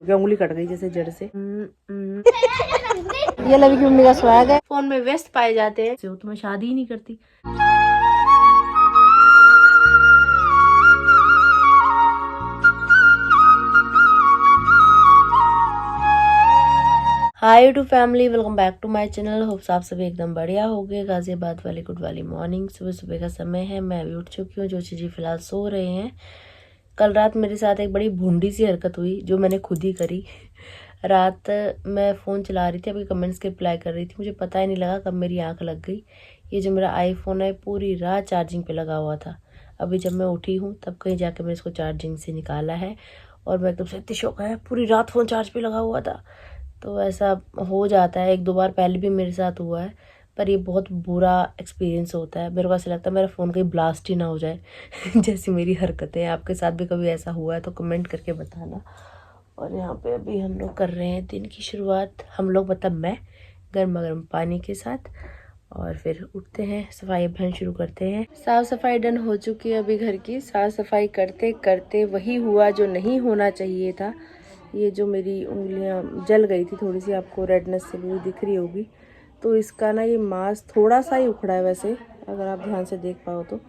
उंगली कट गई जैसे जड़ से। ये लवी की मम्मी का स्वैग है। फोन में व्यस्त पाए जाते हैं तो मैं शादी ही नहीं करती। Hi YouTube family, welcome back to my channel. Hopes आप सभी एकदम बढ़िया हो गए। गाजियाबाद वाली गुड वाली मॉर्निंग। सुबह सुबह का समय है, मैं अभी उठ चुकी हूँ। जोशी जी फिलहाल सो रहे हैं। कल रात मेरे साथ एक बड़ी भूंडी सी हरकत हुई जो मैंने खुद ही करी। रात मैं फ़ोन चला रही थी, आपके कमेंट्स के रिप्लाई कर रही थी, मुझे पता ही नहीं लगा कब मेरी आंख लग गई। ये जो मेरा आईफोन है पूरी रात चार्जिंग पे लगा हुआ था। अभी जब मैं उठी हूँ तब कहीं जाके मैंने इसको चार्जिंग से निकाला है और मैं एकदम से इतनी शौक है, पूरी रात फ़ोन चार्ज पे लगा हुआ था। तो ऐसा हो जाता है, एक दो बार पहले भी मेरे साथ हुआ है, पर ये बहुत बुरा एक्सपीरियंस होता है। मेरे को ऐसा लगता है मेरा फ़ोन कहीं ब्लास्ट ही ना हो जाए जैसी मेरी हरकतें। आपके साथ भी कभी ऐसा हुआ है तो कमेंट करके बताना। और यहाँ पे अभी हम लोग कर रहे हैं दिन की शुरुआत। हम लोग मतलब मैं गर्मा गर्म पानी के साथ, और फिर उठते हैं, सफाई अभियान शुरू करते हैं। साफ सफाई डन हो चुकी है अभी घर की। साफ सफाई करते करते वही हुआ जो नहीं होना चाहिए था। ये जो मेरी उंगलियां जल गई थी थोड़ी सी, आपको रेडनेस से भी दिख रही होगी, तो इसका ना ये मांस थोड़ा सा ही उखड़ा है। वैसे अगर आप ध्यान से देख पाओ तो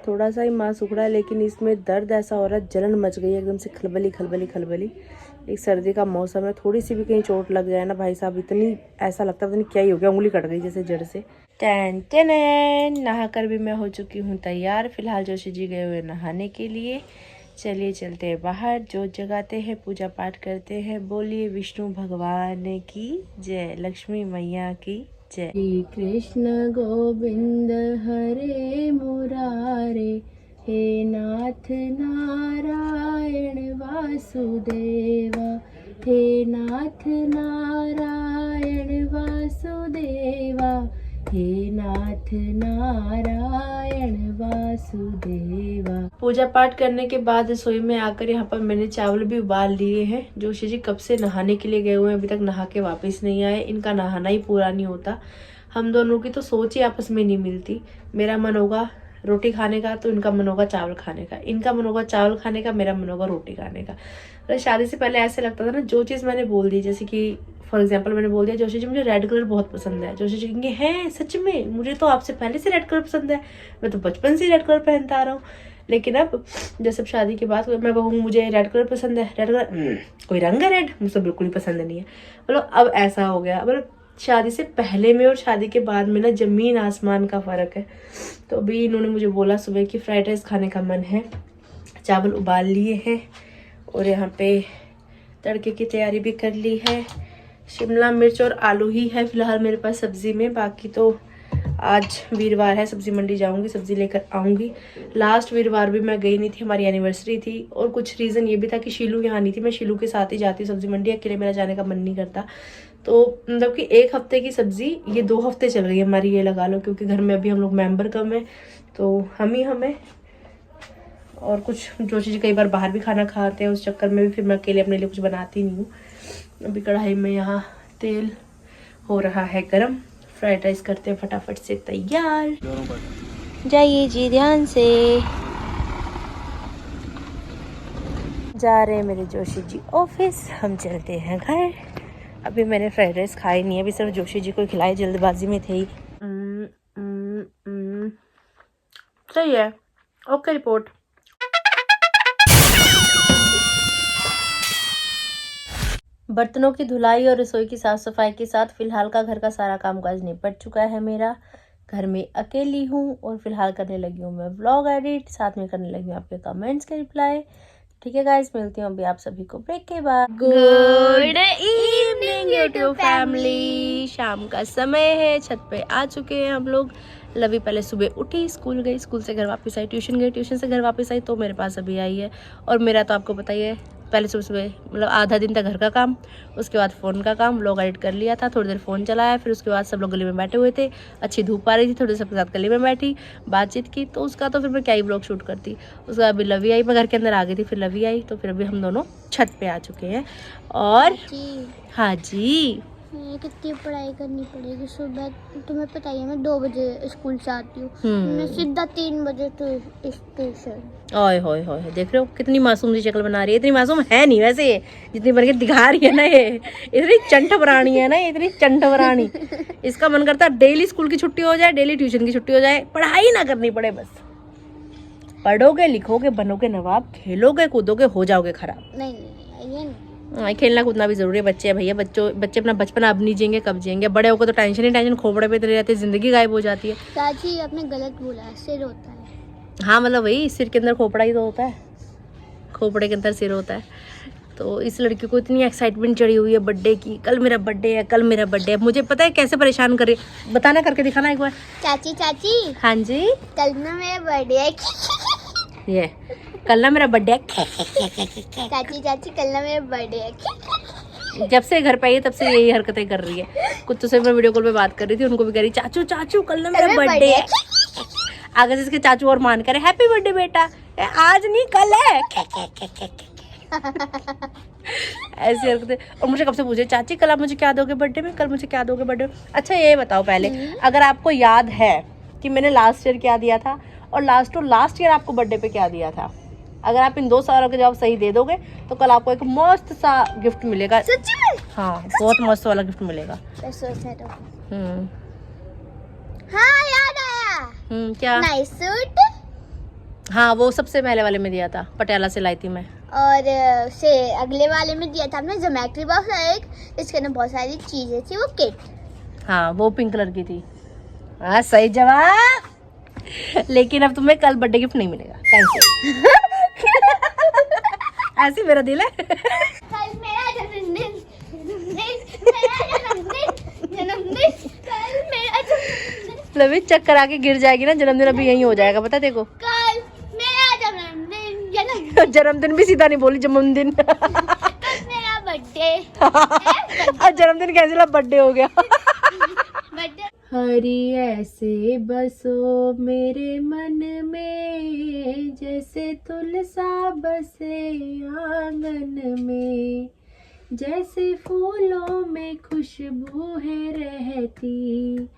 थोड़ा सा ही मांस उखड़ा है, लेकिन इसमें दर्द ऐसा हो रहा है, जलन मच गई है एकदम से, खलबली खलबली खलबली। एक सर्दी का मौसम है, थोड़ी सी भी कहीं चोट लग जाए ना भाई साहब, इतनी ऐसा लगता है पता नहीं क्या ही हो गया, उंगली कट गई जैसे जड़ से। टेन टेन नहा कर भी मैं हो चुकी हूँ तैयार। फिलहाल जोशी जी गए हुए नहाने के लिए। चलिए चलते हैं बाहर, जोत जगाते हैं, पूजा पाठ करते हैं। बोलिए विष्णु भगवान की जय, लक्ष्मी मैया की जय। श्री कृष्ण गोविंद हरे मुरारे, हे नाथ नारायण वासुदेवा, हे नाथ नारायण वासुदेवा, हे नाथ नारायण वासुदेवा। पूजा पाठ करने के बाद रसोई में आकर यहाँ पर मैंने चावल भी उबाल लिए हैं। जोशी जी कब से नहाने के लिए गए हुए हैं, अभी तक नहा के वापस नहीं आए। इनका नहाना ही पूरा नहीं होता। हम दोनों की तो सोच ही आपस में नहीं मिलती। मेरा मन होगा रोटी खाने का तो इनका मन होगा चावल खाने का, इनका मन होगा चावल खाने का, मेरा मन होगा रोटी खाने का। तो शादी से पहले ऐसे लगता था ना, जो चीज़ मैंने बोल दी, जैसे कि फॉर एग्जाम्पल मैंने बोल दिया जोशी जी मुझे रेड कलर बहुत पसंद है, जोशी जी कहेंगे हैं सच में, मुझे तो आपसे पहले से रेड कलर पसंद है, मैं तो बचपन से रेड कलर पहनता आ रहा हूँ। लेकिन अब जैसे शादी के बाद मैं कहूँ मुझे रेड कलर पसंद है, रेड कलर कोई रंग है रेड, मुझे बिल्कुल ही पसंद नहीं है। मतलब अब ऐसा हो गया, मतलब शादी से पहले में और शादी के बाद में ना जमीन आसमान का फ़र्क है। तो अभी इन्होंने मुझे बोला सुबह की फ्राइड राइस खाने का मन है, चावल उबाल लिए हैं और यहाँ पे तड़के की तैयारी भी कर ली है। शिमला मिर्च और आलू ही है फिलहाल मेरे पास सब्जी में, बाकी तो आज वीरवार है, सब्जी मंडी जाऊंगी, सब्जी लेकर आऊंगी। लास्ट वीरवार भी मैं गई नहीं थी, हमारी एनिवर्सरी थी, और कुछ रीज़न ये भी था कि शीलू यहाँ नहीं थी। मैं शीलू के साथ ही जाती सब्जी मंडी, अकेले मेरा जाने का मन नहीं करता। तो मतलब कि एक हफ्ते की सब्जी ये 2 हफ्ते चल गई हमारी, ये लगा लो, क्योंकि घर में अभी हम लोग मेंबर कम है, तो हम ही हमें और कुछ जो चीज़ कई बार बाहर भी खाना खाते हैं, उस चक्कर में भी फिर मैं अकेले अपने लिए कुछ बनाती नहीं हूँ। अभी कढ़ाई में यहाँ तेल हो रहा है गरम, फ्राइड राइस करते हैं फटाफट से तैयार। जाइए जी ध्यान से। जा रहे हैं मेरे जोशी जी ऑफिस, हम चलते हैं घर। अभी मैंने फ्राइड राइस खाई नहीं है, अभी सिर्फ जोशी जी को खिलाई, जल्दबाजी में थे ही। सही है, ओके रिपोर्ट। बर्तनों की धुलाई और रसोई की साफ सफाई के साथ फिलहाल का घर का सारा कामकाज निपट चुका है मेरा। घर में अकेली हूँ और फिलहाल करने लगी हूँ मैं व्लॉग एडिट, साथ में करने लगी हूँ आपके कमेंट्स के रिप्लाई। ठीक है गाइस, मिलती हूँ अभी आप सभी को ब्रेक के बाद। गुड इवनिंग यूट्यूब फैमिली, शाम का समय है, छत पे आ चुके हैं हम लोग। लवी पहले सुबह उठी, स्कूल गई, स्कूल से घर वापस आई, ट्यूशन गई, ट्यूशन से घर वापस आई, तो मेरे पास अभी आई है। और मेरा तो आपको पता ही है, पहले सुबह सुबह मतलब आधा दिन तक घर का काम, उसके बाद फ़ोन का काम, व्लॉग एडिट कर लिया था, थोड़ी देर फ़ोन चलाया, फिर उसके बाद सब लोग गली में बैठे हुए थे, अच्छी धूप आ रही थी, थोड़ी देर सबके साथ गली में बैठी, बातचीत की, तो उसका तो फिर मैं क्या ही व्लॉग शूट करती। उसके बाद अभी लवी आई, मैं घर के अंदर आ गई थी, फिर लवी आई, तो फिर अभी हम दोनों छत पे आ चुके हैं। और हाँ जी, कितनी पढ़ाई करनी पड़ेगी। सुबह तुम्हें पता ही है मैं 2 बजे स्कूल से आती हूँ, मैं सीधा 3 बजे तो स्टेशन। ओए होए होए, देख रहे हो कितनी मासूम सी शक्ल बना रही है। इतनी मासूम है नहीं वैसे ये, जितनी बन के दिखा रही है ना ये। इतनी चंट प्राणी है ना, इतनी चंट प्राणी। इसका मन करता है डेली स्कूल की छुट्टी हो जाए, डेली ट्यूशन की छुट्टी हो जाए, पढ़ाई ना करनी पड़े बस। पढ़ोगे लिखोगे बनोगे नवाब, खेलोगे कूदोगे हो जाओगे खराब। नहीं ये नहीं। हाँ, खेलना कूदना भी जरूरी है। बच्चे हैं भैया, बच्चे अपना बचपन अब नहीं जिएंगे कब जिएंगे। बड़े होकर तो टेंशन ही टेंशन, खोपड़े पे रहते, जिंदगी गायब हो जाती है। चाची आपने गलत बोला है, सिर होता है। हाँ मतलब वही, सिर के अंदर खोपड़ा ही तो होता है, खोपड़े के अंदर सिर होता है। तो इस लड़की को इतनी एक्साइटमेंट चढ़ी हुई है बर्थडे की। कल मेरा बर्थडे है, कल मेरा बर्थडे है। मुझे पता है कैसे परेशान कर रही है, बताना, करके दिखाना एक बार। चाची हाँ जी, कल ना मेरा बर्थडे है। ये कल ना मेरा बर्थडे है। चाची कल ना मेरा बर्थडे है। जब से घर पे आई है तब से यही हरकतें कर रही है। कुछ तो से मैं वीडियो कॉल पे बात कर रही थी, उनको भी कह रही चाचू चाचू कल ना मेरा बर्थडे है। आगे से इसके चाचू और मान करे हैप्पी बर्थडे बेटा, आज नहीं कल है। ऐसी हरकतें। और मुझे कब से पूछे चाची कल आप मुझे क्या दोगे बर्थडे में, कल मुझे क्या दोगे बर्थडे में। अच्छा ये बताओ पहले, अगर आपको याद है कि मैंने लास्ट ईयर क्या दिया था और लास्ट ईयर आपको बर्थडे पे क्या दिया था, अगर आप इन 2 सालों के जवाब सही दे दोगे तो कल आपको एक मस्त सा गिफ्ट मिलेगा। सच्ची में? हाँ, बहुत मस्त वाला गिफ्ट मिलेगा। हाँ याद आया। क्या? Nice suit. हाँ, वो सबसे पहले वाले में दिया था, पटियाला से लाई थी मैं। और से अगले वाले में दिया था हमने ज्योमेट्री बॉक्स, एक इसके अंदर बहुत सारी चीजें थी, वो किट। हाँ, वो पिंक कलर की थी। हाँ सही जवाब। लेकिन अब तुम्हें कल बर्थडे गिफ्ट नहीं मिलेगा, कैंसिल। ऐसी मेरा दिल है। कल मेरा जन्मदिन, कल मेरा जन्मदिन। लवी चक्कर आके गिर जाएगी ना, जन्मदिन अभी यहीं हो जाएगा, पता देखो। कल मेरा जन्मदिन, जन्मदिन भी सीधा नहीं बोली, जन्मदिन। कल मेरा बर्थडे। आज जन्मदिन कैंसिल, अब बर्थडे हो गया। बर्थडे। हरी ऐसे बसो मेरे मन में, जैसे तुलसा बसे आंगन में, जैसे फूलों में खुशबू है रहती,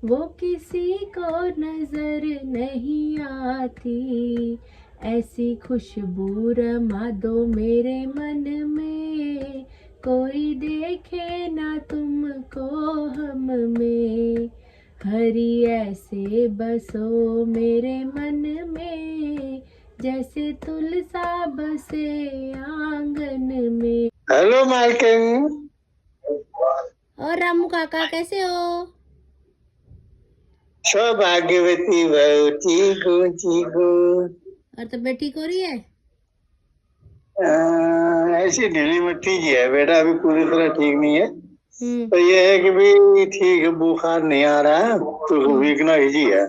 वो किसी को नजर नहीं आती, ऐसी खुशबू रमा दो मेरे मन में, कोई देखे ना तुमको हम में, हरी ऐसे बसो मेरे मन में, जैसे तुलसा बसे आंगन में। हेलो मालकिन। और रामू काका कैसे हो? सौभाग्यवती बहू, ठीक हूँ। और तबीयत ठीक हो रही है? ऐसी ढीली मट्टी जी है बेटा, अभी पूरी तरह ठीक नहीं है। तो ये है कि भी ठीक है, बुखार नहीं आ रहा है, तो वीकनेस ही है।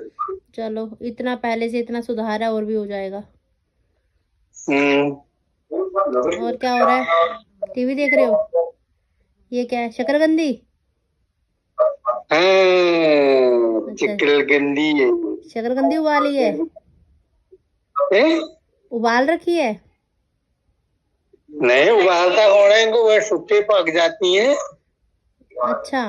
चलो, इतना पहले से इतना सुधार है, और भी हो जाएगा। और क्या हो रहा है? टीवी देख रहे हो? ये क्या है, शकरकंदी? शकरकंदी है। शकरकंदी उबाली है? उबाल रखी है? नहीं उबालता कौन है इनको, वह सूखे पक जाती है। अच्छा,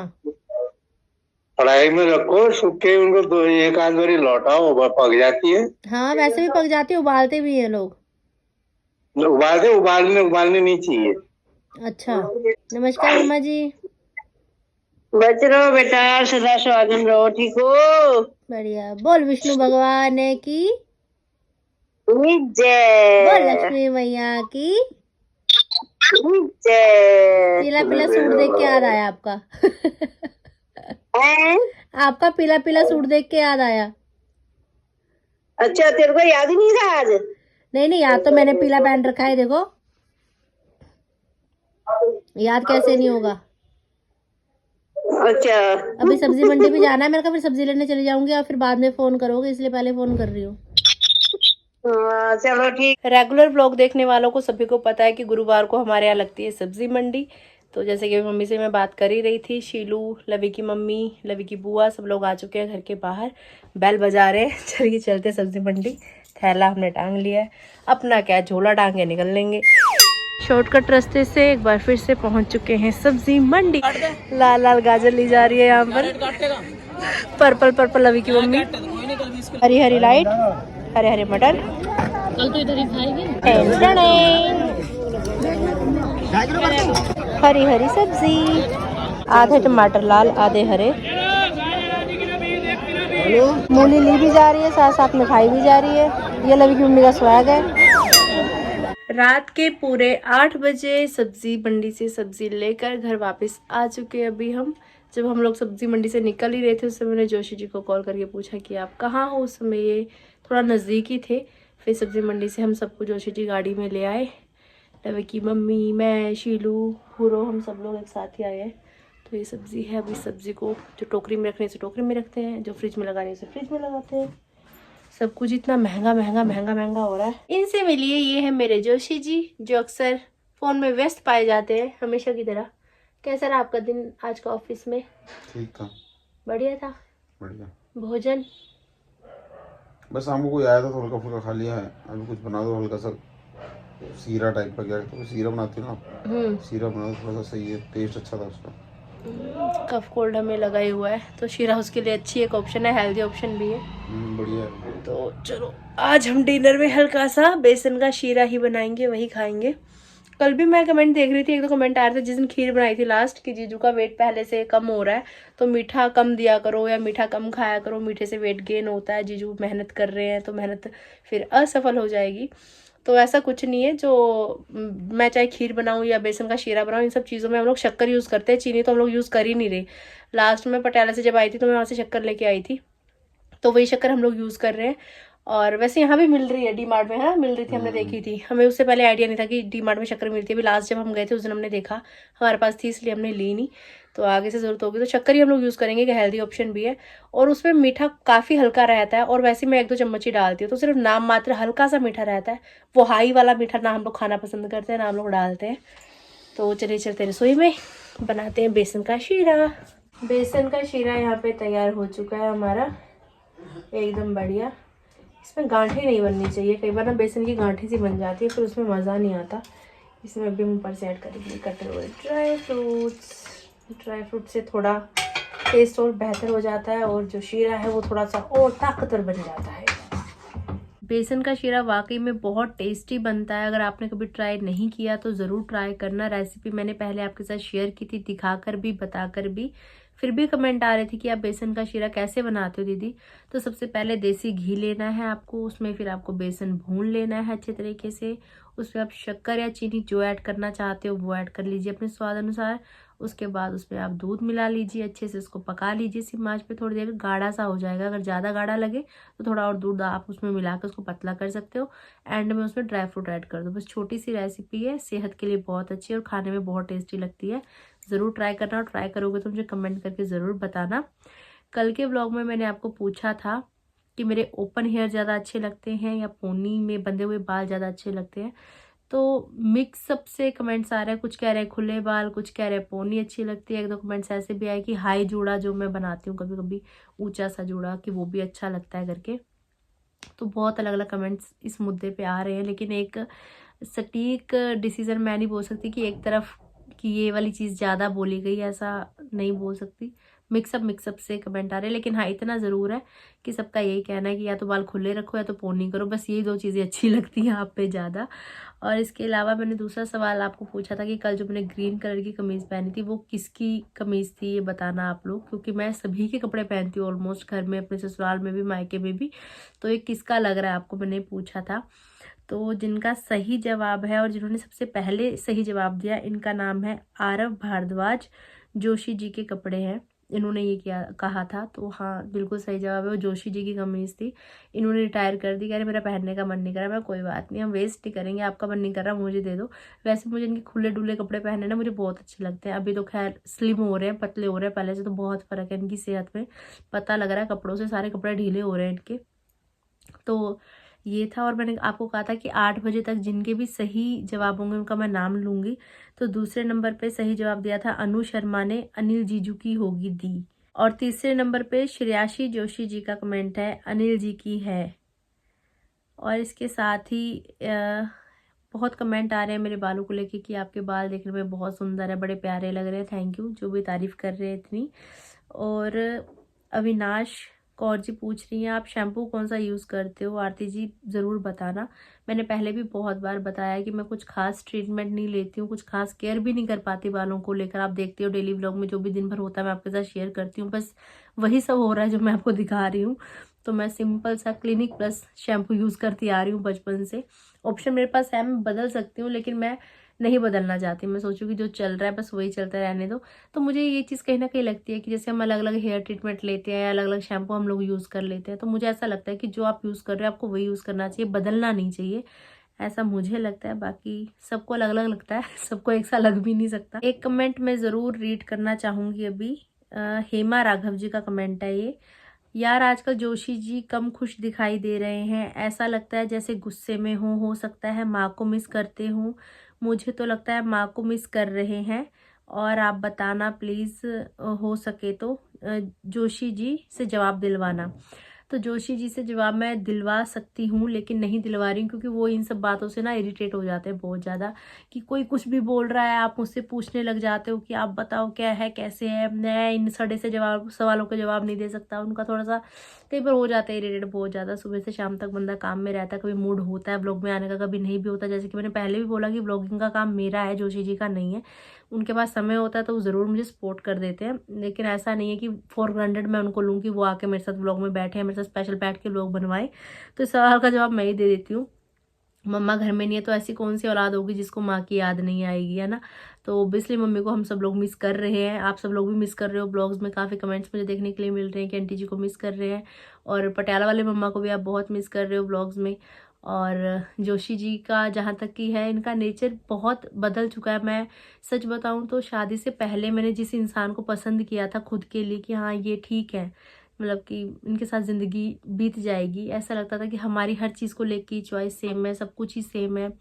कढ़ाई में रखो, सूखे उनको 1 आध बारी लौटाओ, वह पक जाती है। हाँ वैसे भी पक जाती है, उबालते भी हैं लोग। उबालने नहीं चाहिए। अच्छा, नमस्कार मम्मा जी। बच रहो बेटा, सदा स्वागत रहो, ठीक हो? बढ़िया। बोल विष्णु भगवान की जय, बोल लक्ष्मी मैया की जय। पीला पीला सूट देख के याद आया आपका। आपका पीला पीला सूट देख के याद आया। अच्छा, तेरे को याद ही नहीं था आज? नहीं याद तो मैंने पीला पहन रखा है, देखो। याद कैसे नहीं होगा। अच्छा, अभी सब्जी मंडी भी जाना है मेरे को, फिर सब्जी लेने चली जाऊंगी और फिर बाद में फोन करोगे, इसलिए पहले फोन कर रही हूँ। चलो ठीक। रेगुलर ब्लॉग देखने वालों को सभी को पता है कि गुरुवार को हमारे यहाँ लगती है सब्जी मंडी। तो जैसे कि मम्मी से मैं बात कर ही रही थी, शीलू, लवी की मम्मी, लवी की बुआ, सब लोग आ चुके हैं घर के बाहर, बैल बजा रहे हैं। चलिए चलते सब्जी मंडी। थैला हमने टांग लिया है, अपना क्या झोला टांग के निकल लेंगे। शॉर्टकट रास्ते से एक बार फिर से पहुंच चुके हैं सब्जी मंडी। लाल लाल गाजर ली जा रही है यहाँ पर। पर्पल पर्पल अभी की मम्मी, हरी हरी लाइट, हरे हरे मटर। कल तो इधर ही खाएंगे। हरी हरी सब्जी, आधे टमाटर लाल आधे हरे। मूली ली भी जा रही है, साथ साथ में खाई भी जा रही है। ये लवी की मम्मी का स्वैग है। रात के पूरे 8 बजे सब्जी मंडी से सब्जी लेकर घर वापस आ चुके हैं। अभी हम जब हम लोग सब्जी मंडी से निकल ही रहे थे उस समय मैंने जोशी जी को कॉल करके पूछा कि आप कहाँ हो। उस समय ये थोड़ा नज़दीक ही थे। फिर सब्जी मंडी से हम सबको जोशी जी गाड़ी में ले आए। लवी की मम्मी, मैं, शीलू, हुरो, हम सब लोग एक साथ ही आए हैं। तो ये सब्ज़ी है। अभी सब्ज़ी को जो टोकरी में रखने से टोकरी में रखते हैं, जो फ्रिज में लगाने से फ्रिज में लगाते हैं। सब कुछ इतना महंगा महंगा महंगा महंगा हो रहा है। इनसे मिलिए, ये है मेरे जोशी जी जो अक्सर फ़ोन में व्यस्त पाए जाते हैं हमेशा की तरह। कैसा रहा आपका दिन आज का ऑफिस में? ठीक था, बढ़िया था। बढ़िया। भोजन बस शाम को कोई आया था तो हल्का फुल्का खा लिया है। अभी कुछ बना दो हल्का सा सीरा टाइप का, क्या तो सीरा बनाती है ना, सीरा बना दो थोड़ा सा, सही है, टेस्ट अच्छा था उसका। कफ कोल्ड हमें लगा ही हुआ है तो शीरा उसके लिए अच्छी एक ऑप्शन है, हेल्दी ऑप्शन भी है। बढ़िया है। तो चलो आज हम डिनर में हल्का सा बेसन का शीरा ही बनाएंगे, वही खाएंगे। कल भी मैं कमेंट देख रही थी, एक दो कमेंट आ रहे थे जिस दिन खीर बनाई थी लास्ट कि जीजू का वेट पहले से कम हो रहा है तो मीठा कम दिया करो या मीठा कम खाया करो, मीठे से वेट गेन होता है। जीजू मेहनत कर रहे हैं तो मेहनत फिर असफल हो जाएगी। तो ऐसा कुछ नहीं है। जो मैं चाहे खीर बनाऊं या बेसन का शीरा बनाऊं, इन सब चीज़ों में हम लोग शक्कर यूज़ करते हैं, चीनी तो हम लोग यूज़ कर ही नहीं रहे। लास्ट में पटियाला से जब आई थी तो मैं वहाँ से शक्कर लेके आई थी, तो वही शक्कर हम लोग यूज़ कर रहे हैं। और वैसे यहाँ भी मिल रही है, डी मार्ट में, है मिल रही थी, हमने देखी थी। हमें उससे पहले आइडिया नहीं था कि डी मार्ट में शक्कर मिलती है। अभी लास्ट जब हम गए थे उस दिन हमने देखा, हमारे पास थी इसलिए हमने ली नहीं। तो आगे से ज़रूरत होगी तो शक्कर ही हम लोग यूज़ करेंगे कि हेल्दी ऑप्शन भी है और उसमें मीठा काफ़ी हल्का रहता है। और वैसे मैं 1-2 चम्मच ही डालती हूँ तो सिर्फ नाम मात्र हल्का सा मीठा रहता है। वो हाई वाला मीठा ना हम लोग खाना पसंद करते हैं ना हम लोग डालते हैं। तो चलिए चलते रसोई में, बनाते हैं बेसन का शीरा। बेसन का शीरा यहाँ पे तैयार हो चुका है हमारा, एकदम बढ़िया। इसमें गांठें नहीं बननी चाहिए, कई बार ना बेसन की गांठें सी बन जाती है फिर उसमें मज़ा नहीं आता। इसमें अभी हम ऊपर से ऐड करेंगे कटे हुए ड्राई फ्रूट्स। ड्राई फ्रूट से थोड़ा टेस्ट और बेहतर हो जाता है और जो शीरा है वो थोड़ा सा और ताकतवर बन जाता है। बेसन का शीरा वाकई में बहुत टेस्टी बनता है। अगर आपने कभी ट्राई नहीं किया तो ज़रूर ट्राई करना। रेसिपी मैंने पहले आपके साथ शेयर की थी, दिखाकर भी बताकर भी। फिर भी कमेंट आ रहे थे कि आप बेसन का शीरा कैसे बनाते हो दीदी। तो सबसे पहले देसी घी लेना है आपको, उसमें फिर आपको बेसन भून लेना है अच्छे तरीके से। उसमें आप शक्कर या चीनी जो ऐड करना चाहते हो वो ऐड कर लीजिए अपने स्वाद अनुसार। उसके बाद उसमें आप दूध मिला लीजिए, अच्छे से उसको पका लीजिए सिम आंच पे। थोड़ी देर में गाढ़ा सा हो जाएगा, अगर ज़्यादा गाढ़ा लगे तो थोड़ा और दूध आप उसमें मिला कर उसको पतला कर सकते हो। एंड में उसमें ड्राई फ्रूट ऐड कर दो। बस छोटी सी रेसिपी है, सेहत के लिए बहुत अच्छी है और खाने में बहुत टेस्टी लगती है। ज़रूर ट्राई करना और ट्राई करोगे तो मुझे कमेंट करके ज़रूर बताना। कल के व्लॉग में मैंने आपको पूछा था कि मेरे ओपन हेयर ज़्यादा अच्छे लगते हैं या पोनी में बंधे हुए बाल ज़्यादा अच्छे लगते हैं। तो मिक्स अप से कमेंट्स आ रहे हैं, कुछ कह रहे हैं खुले बाल, कुछ कह रहे हैं पोनी अच्छी लगती है। 1-2 कमेंट्स ऐसे भी आए कि हाई जूड़ा जो मैं बनाती हूँ कभी कभी, ऊंचा सा जूड़ा, कि वो भी अच्छा लगता है करके। तो बहुत अलग अलग कमेंट्स इस मुद्दे पे आ रहे हैं, लेकिन एक सटीक डिसीजन मैं नहीं बोल सकती कि एक तरफ कि ये वाली चीज़ ज़्यादा बोली गई, ऐसा नहीं बोल सकती। मिक्सअप से कमेंट आ रहे हैं। लेकिन हाँ, इतना ज़रूर है कि सबका यही कहना है कि या तो बाल खुले रखो या तो पोनी करो, बस यही 2 चीज़ें अच्छी लगती हैं आप पे ज़्यादा। और इसके अलावा मैंने दूसरा सवाल आपको पूछा था कि कल जो मैंने ग्रीन कलर की कमीज़ पहनी थी वो किसकी कमीज़ थी, ये बताना आप लोग, क्योंकि मैं सभी के कपड़े पहनती हूँ ऑलमोस्ट, घर में, अपने ससुराल में भी, मायके में भी। तो ये किसका लग रहा है आपको, मैंने पूछा था। तो जिनका सही जवाब है और जिन्होंने सबसे पहले सही जवाब दिया, इनका नाम है आरव भारद्वाज। जोशी जी के कपड़े हैं, इन्होंने ये कहा था। तो हाँ, बिल्कुल सही जवाब है, वो जोशी जी की कमीज़ थी। इन्होंने रिटायर कर दी, कह रहे मेरा पहनने का मन नहीं कर रहा। मैं कोई बात नहीं, हम वेस्ट नहीं करेंगे, आपका मन नहीं कर रहा मुझे दे दो। वैसे मुझे इनके खुले डुले कपड़े पहनने ना मुझे बहुत अच्छे लगते हैं। अभी तो खैर स्लिम हो रहे हैं, पतले हो रहे हैं, पहले से तो बहुत फ़र्क है इनकी सेहत में, पता लग रहा है कपड़ों से, सारे कपड़े ढीले हो रहे हैं इनके। तो ये था। और मैंने आपको कहा था कि 8 बजे तक जिनके भी सही जवाब होंगे उनका मैं नाम लूँगी। तो दूसरे नंबर पे सही जवाब दिया था अनु शर्मा ने, अनिल जीजू की होगी दी। और तीसरे नंबर पे श्रेयाशी जोशी जी का कमेंट है, अनिल जी की है। और इसके साथ ही बहुत कमेंट आ रहे हैं मेरे बालों को लेके कि आपके बाल देखने में बहुत सुंदर है, बड़े प्यारे लग रहे हैं। थैंक यू जो भी तारीफ़ कर रहे हैं इतनी। और अविनाश कौर जी पूछ रही हैं आप शैम्पू कौन सा यूज़ करते हो? आरती जी ज़रूर बताना। मैंने पहले भी बहुत बार बताया कि मैं कुछ खास ट्रीटमेंट नहीं लेती हूँ, कुछ खास केयर भी नहीं कर पाती बालों को लेकर। आप देखते हो डेली व्लॉग में जो भी दिन भर होता है मैं आपके साथ शेयर करती हूँ, बस वही सब हो रहा है जो मैं आपको दिखा रही हूँ। तो मैं सिंपल सा क्लिनिक प्लस शैम्पू यूज़ करती आ रही हूँ बचपन से। ऑप्शन मेरे पास है, मैं बदल सकती हूँ, लेकिन मैं नहीं बदलना चाहती। मैं सोचूँ कि जो चल रहा है बस वही चलता रहने दो। तो मुझे ये चीज़ कहीं ना कहीं लगती है कि जैसे हम अलग अलग हेयर ट्रीटमेंट लेते हैं, अलग अलग शैम्पू हम लोग यूज़ कर लेते हैं, तो मुझे ऐसा लगता है कि जो आप यूज़ कर रहे हो आपको वही यूज़ करना चाहिए, बदलना नहीं चाहिए, ऐसा मुझे लगता है। बाकी सबको अलग अलग लगता है, सबको एक सा लग भी नहीं सकता। एक कमेंट मैं ज़रूर रीड करना चाहूँगी अभी। हेमा राघव जी का कमेंट है ये। यार आजकल जोशी जी कम खुश दिखाई दे रहे हैं, ऐसा लगता है जैसे गुस्से में हो सकता है माँ को मिस करते हूँ। मुझे तो लगता है माँ को मिस कर रहे हैं, और आप बताना प्लीज़, हो सके तो जोशी जी से जवाब दिलवाना। तो जोशी जी से जवाब मैं दिलवा सकती हूँ, लेकिन नहीं दिलवा रही हूँ क्योंकि वो इन सब बातों से ना इरिटेट हो जाते हैं बहुत ज़्यादा, कि कोई कुछ भी बोल रहा है आप मुझसे पूछने लग जाते हो कि आप बताओ क्या है, कैसे है। मैं इन सड़े से सवालों के जवाब नहीं दे सकता। उनका थोड़ा सा कई बार हो जाता है इरिटेट बहुत ज़्यादा। सुबह से शाम तक बंदा काम में रहता है, कभी मूड होता है व्लॉग में आने का, कभी नहीं भी होता। जैसे कि मैंने पहले भी बोला कि व्लॉगिंग का काम मेरा है, जोशी जी का नहीं है। उनके पास समय होता है तो वो ज़रूर मुझे सपोर्ट कर देते हैं, लेकिन ऐसा नहीं है कि फॉर ग्रांटेड मैं उनको लूँ कि वो आके मेरे साथ व्लॉग में बैठे हैं, मेरे साथ स्पेशल बैठ के व्लॉग बनवाएं। तो इस सवाल का जवाब मैं ही दे देती हूँ। मम्मा घर में नहीं है तो ऐसी कौन सी औलाद होगी जिसको माँ की याद नहीं आएगी, है ना। तो ऑब्वियसली मम्मी को हम सब लोग मिस कर रहे हैं, आप सब लोग भी मिस कर रहे हो। ब्लॉग्स में काफ़ी कमेंट्स मुझे देखने के लिए मिल रहे हैं कि आंटी जी को मिस कर रहे हैं, और पटियाला वाले मम्मा को भी आप बहुत मिस कर रहे हो ब्लॉग्स में। और जोशी जी का जहाँ तक कि है, इनका नेचर बहुत बदल चुका है। मैं सच बताऊँ तो शादी से पहले मैंने जिस इंसान को पसंद किया था खुद के लिए कि हाँ ये ठीक है, मतलब कि इनके साथ ज़िंदगी बीत जाएगी, ऐसा लगता था कि हमारी हर चीज़ को लेके चॉइस सेम है, सब कुछ ही सेम है।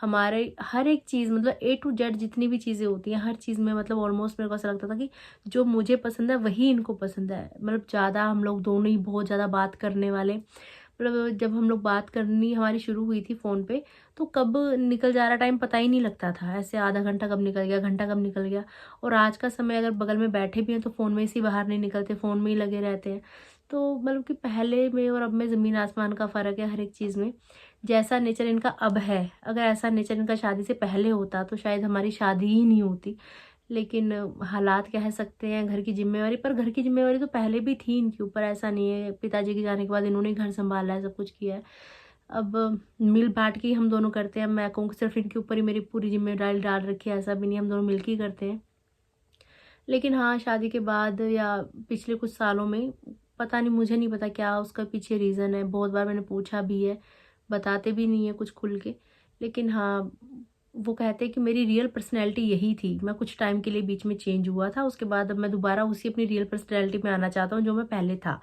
हमारे हर एक चीज़ मतलब ए टू जेड जितनी भी चीज़ें होती हैं हर चीज़ में, मतलब ऑलमोस्ट मेरे को ऐसा लगता था कि जो मुझे पसंद है वही इनको पसंद है। मतलब ज़्यादा हम लोग दोनों ही बहुत ज़्यादा बात करने वाले। मतलब जब हम लोग बात करनी हमारी शुरू हुई थी फ़ोन पे, तो कब निकल जा रहा टाइम पता ही नहीं लगता था। ऐसे आधा घंटा कब निकल गया, घंटा कब निकल गया। और आज का समय अगर बगल में बैठे भी हैं तो फ़ोन में से बाहर नहीं निकलते, फ़ोन में ही लगे रहते हैं। तो मतलब कि पहले में और अब में ज़मीन आसमान का फ़र्क है हर एक चीज़ में। जैसा नेचर इनका अब है, अगर ऐसा नेचर इनका शादी से पहले होता तो शायद हमारी शादी ही नहीं होती। लेकिन हालात कह सकते हैं, घर की जिम्मेवारी, पर घर की जिम्मेवारी तो पहले भी थी इनके ऊपर, ऐसा नहीं है। पिताजी के जाने के बाद इन्होंने घर संभाला है, सब कुछ किया है। अब मिल बांट के ही हम दोनों करते हैं। मैं कहूँ सिर्फ इनके ऊपर ही मेरी पूरी जिम्मेदारी डाल रखी है, ऐसा भी नहीं, हम दोनों मिल के ही करते हैं। लेकिन हाँ, शादी के बाद या पिछले कुछ सालों में पता नहीं, मुझे नहीं पता क्या उसका पीछे रीज़न है। बहुत बार मैंने पूछा भी है, बताते भी नहीं है कुछ खुल के। लेकिन हाँ, वो कहते हैं कि मेरी रियल पर्सनैलिटी यही थी। मैं कुछ टाइम के लिए बीच में चेंज हुआ था, उसके बाद अब मैं दोबारा उसी अपनी रियल पर्सनैलिटी में आना चाहता हूँ जो मैं पहले था।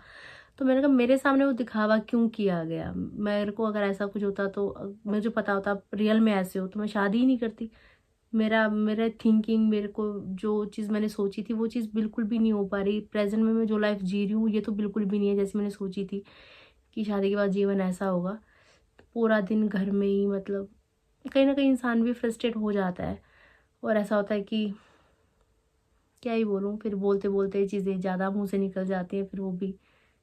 तो मैंने कहा मेरे सामने वो दिखावा क्यों किया गया? मेरे को अगर ऐसा कुछ होता तो मुझे पता होता आप रियल में ऐसे हो तो मैं शादी ही नहीं करती। मेरा थिंकिंग, मेरे को जो चीज़ मैंने सोची थी वो चीज़ बिल्कुल भी नहीं हो पा रही। प्रेजेंट में मैं जो लाइफ जी रही हूँ ये तो बिल्कुल भी नहीं है जैसे मैंने सोची थी कि शादी के बाद जीवन ऐसा होगा। तो पूरा दिन घर में ही, मतलब कहीं ना कहीं इंसान भी फ्रस्ट्रेट हो जाता है, और ऐसा होता है कि क्या ही बोलूँ, फिर बोलते बोलते चीज़ें ज़्यादा मुंह से निकल जाती हैं, फिर वो भी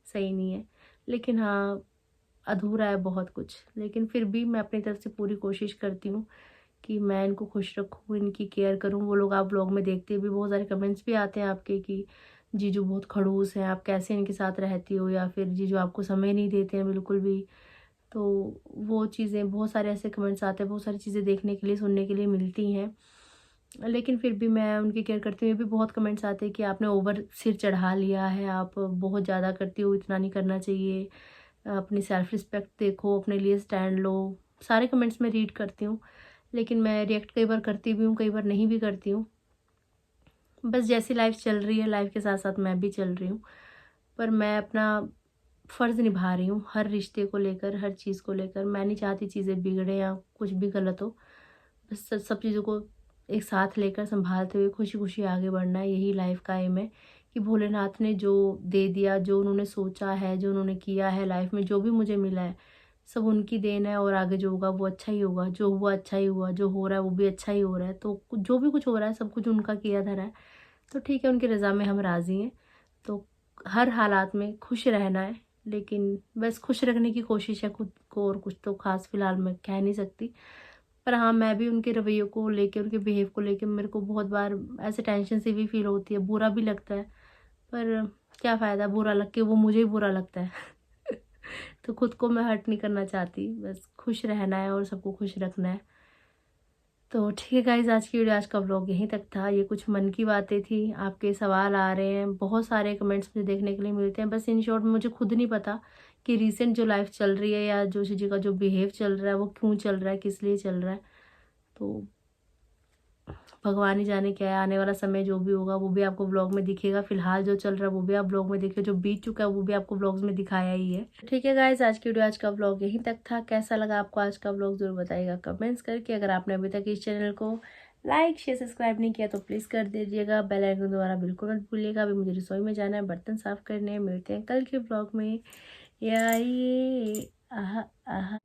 सही नहीं है। लेकिन हाँ, अधूरा है बहुत कुछ, लेकिन फिर भी मैं अपनी तरफ से पूरी कोशिश करती हूँ कि मैं इनको खुश रखूँ, इनकी केयर करूँ। वो लोग आप व्लॉग में देखते भी, बहुत सारे कमेंट्स भी आते हैं आपके कि जीजू बहुत खड़ूस हैं, आप कैसे इनके साथ रहती हो, या फिर जीजू आपको समय नहीं देते हैं बिल्कुल भी। तो वो चीज़ें, बहुत सारे ऐसे कमेंट्स आते हैं, बहुत सारी चीज़ें देखने के लिए, सुनने के लिए मिलती हैं। लेकिन फिर भी मैं उनकी केयर करती हूँ। ये भी बहुत कमेंट्स आते हैं कि आपने ओवर सिर चढ़ा लिया है, आप बहुत ज़्यादा करती हो, इतना नहीं करना चाहिए, अपनी सेल्फ रिस्पेक्ट देखो, अपने लिए स्टैंड लो। सारे कमेंट्स मैं रीड करती हूँ, लेकिन मैं रिएक्ट कई बार करती भी हूँ, कई बार नहीं भी करती हूँ। बस जैसी लाइफ चल रही है, लाइफ के साथ साथ मैं भी चल रही हूँ। पर मैं अपना फ़र्ज़ निभा रही हूँ हर रिश्ते को लेकर, हर चीज़ को लेकर। मैं नहीं चाहती चीज़ें बिगड़े या कुछ भी गलत हो। बस सब चीज़ों को एक साथ लेकर संभालते हुए खुशी खुशी आगे बढ़ना है, यही लाइफ का एम है। कि भोलेनाथ ने जो दे दिया, जो उन्होंने सोचा है, जो उन्होंने किया है लाइफ में, जो भी मुझे मिला है, सब उनकी देन है और आगे जो होगा वो अच्छा ही होगा, जो हुआ अच्छा ही हुआ, जो हो रहा है वो भी अच्छा ही हो रहा है। तो जो भी कुछ हो रहा है सब कुछ उनका किया धरा है, तो ठीक है, उनकी रज़ा में हम राज़ी हैं। तो हर हालात में खुश रहना है, लेकिन बस खुश रखने की कोशिश है खुद को, और कुछ तो ख़ास फ़िलहाल मैं कह नहीं सकती। पर हाँ, मैं भी उनके रवैयों को लेके, उनके बिहेव को लेके मेरे को बहुत बार ऐसे टेंशन सी भी फील होती है, बुरा भी लगता है, पर क्या फ़ायदा, बुरा लग के वो मुझे ही बुरा लगता है तो खुद को मैं हर्ट नहीं करना चाहती, बस खुश रहना है और सबको खुश रखना है। तो ठीक है गाइज़, आज की वीडियो, आज का व्लॉग यहीं तक था। ये कुछ मन की बातें थी, आपके सवाल आ रहे हैं, बहुत सारे कमेंट्स मुझे देखने के लिए मिलते हैं। बस इन शॉर्ट मुझे खुद नहीं पता कि रीसेंट जो लाइफ चल रही है या जोशी जी का जो बिहेव चल रहा है वो क्यों चल रहा है, किस लिए चल रहा है। तो भगवान ही जाने क्या है, आने वाला समय जो भी होगा वो भी आपको व्लॉग में दिखेगा। फिलहाल जो चल रहा है वो भी आप व्लॉग में देखिए, जो बीत चुका है वो भी आपको व्लॉग्स में दिखाया ही है। ठीक है गाइज, आज की वीडियो, आज का व्लॉग यहीं तक था। कैसा लगा आपको आज का व्लॉग जरूर बताइएगा कमेंट्स करके। अगर आपने अभी तक इस चैनल को लाइक शेयर सब्सक्राइब नहीं किया तो प्लीज़ कर दीजिएगा। बेल आइकन द्वारा बिल्कुल मत भूलिएगा। अभी मुझे रसोई में जाना है, बर्तन साफ करने हैं। मिलते हैं कल के व्लॉग में। या ये आहा आहा